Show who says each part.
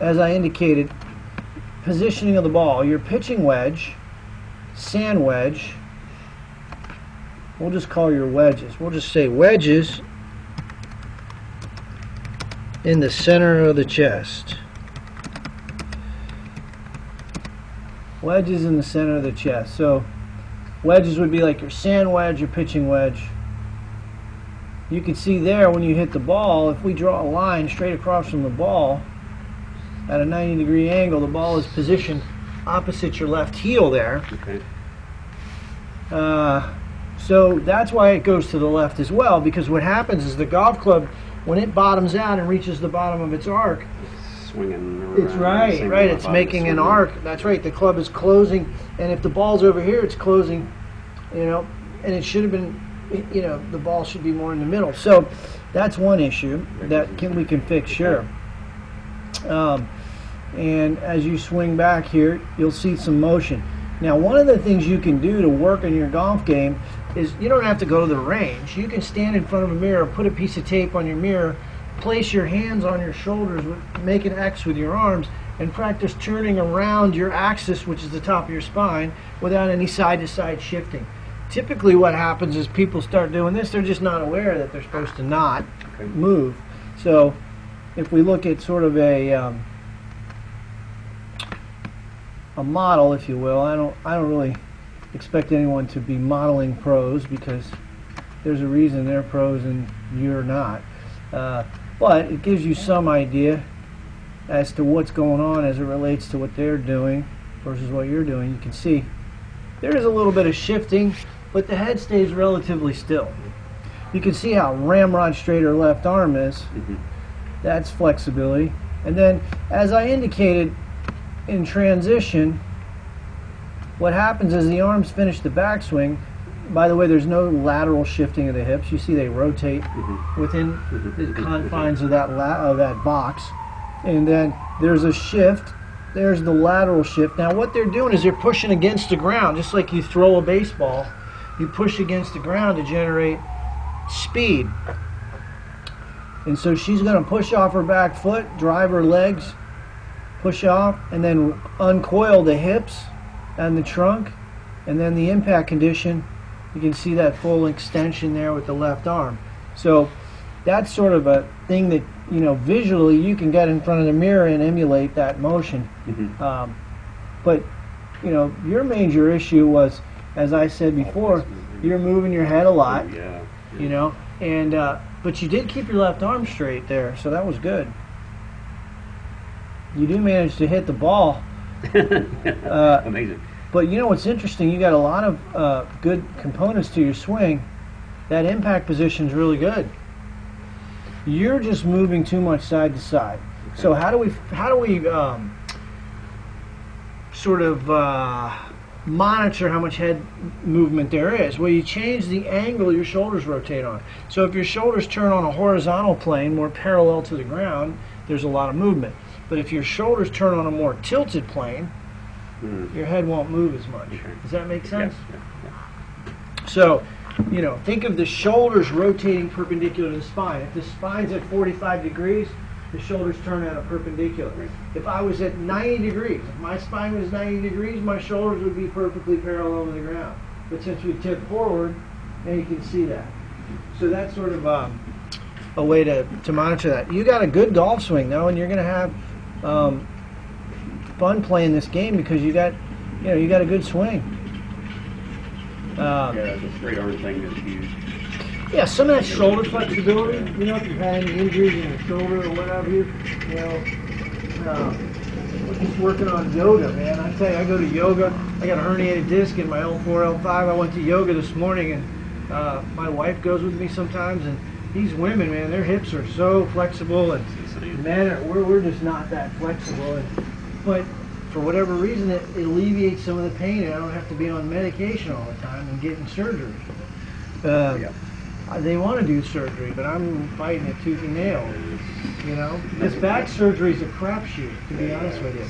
Speaker 1: as I indicated, positioning of the ball. Your pitching wedge, sand wedge, we'll just call your wedges. We'll just say wedges in the center of the chest. Wedges in the center of the chest. So wedges would be like your sand wedge, your pitching wedge. You can see there when you hit the ball, if we draw a line straight across from the ball at a 90-degree angle, the ball is positioned opposite your left heel there.
Speaker 2: Okay.
Speaker 1: So that's why it goes to the left as well, because what happens is the golf club, when it bottoms out and reaches the bottom of its arc,
Speaker 2: It's swinging around.
Speaker 1: it's right, it's making an arc. That's right, the club is closing, and if the ball's over here, it's closing, and it should have been, the ball should be more in the middle. So that's one issue that we can fix, sure. And as you swing back here, you'll see some motion. Now, one of the things you can do to work on your golf game is you don't have to go to the range. You can stand in front of a mirror, put a piece of tape on your mirror, place your hands on your shoulders, make an X with your arms, and practice turning around your axis, which is the top of your spine, without any side-to-side shifting. Typically what happens is people start doing this, they're just not aware that they're supposed to not move. So if we look at sort of a model, if you will, I don't really expect anyone to be modeling pros, because there's a reason they're pros and you're not. But it gives you some idea as to what's going on as it relates to what they're doing versus what you're doing. You can see there is a little bit of shifting, but the head stays relatively still. You can see how ramrod straight her left arm is. That's flexibility. And then, as I indicated in transition, what happens is the arms finish the backswing. By the way, there's no lateral shifting of the hips. You see they rotate within the confines of that box. And then there's a shift. There's the lateral shift. Now what they're doing is they're pushing against the ground, just like you throw a baseball. You push against the ground to generate speed. And so she's going to push off her back foot, drive her legs, push off, and then uncoil the hips and the trunk. And then the impact condition, you can see that full extension there with the left arm. So that's sort of a thing that, visually you can get in front of the mirror and emulate that motion. But, your major issue was, as I said before, you're moving your head a lot, but you did keep your left arm straight there, so that was good. You do manage to hit the ball.
Speaker 2: Amazing.
Speaker 1: But what's interesting, you got a lot of good components to your swing. That impact position is really good. You're just moving too much side to side. Okay. So how do we sort of monitor how much head movement there is? Well, you change the angle your shoulders rotate on. So if your shoulders turn on a horizontal plane, more parallel to the ground, there's a lot of movement. But if your shoulders turn on a more tilted plane, your head won't move as much. Okay. Does that make sense?
Speaker 2: Yes. Yeah.
Speaker 1: So, think of the shoulders rotating perpendicular to the spine. If the spine's at 45 degrees, the shoulders turn at a perpendicular. If I was at 90 degrees, if my spine was 90 degrees, my shoulders would be perfectly parallel to the ground. But since we tip forward, now you can see that. So that's sort of a way to monitor that. You got a good golf swing, though, and you're going to have fun playing this game because you got a good swing.
Speaker 2: The straight arm thing is huge.
Speaker 1: Yeah, some of that shoulder flexibility, if you've had any injuries in your shoulder or whatever, we're just working on yoga, man. I tell you, I go to yoga. I got a herniated disc in my L4, L5. I went to yoga this morning, and my wife goes with me sometimes, and these women, man, their hips are so flexible, and men, we're just not that flexible. But for whatever reason, it alleviates some of the pain, and I don't have to be on medication all the time and getting surgery. They want to do surgery, but I'm fighting it tooth and nail. This back surgery is a crapshoot, to be honest with you.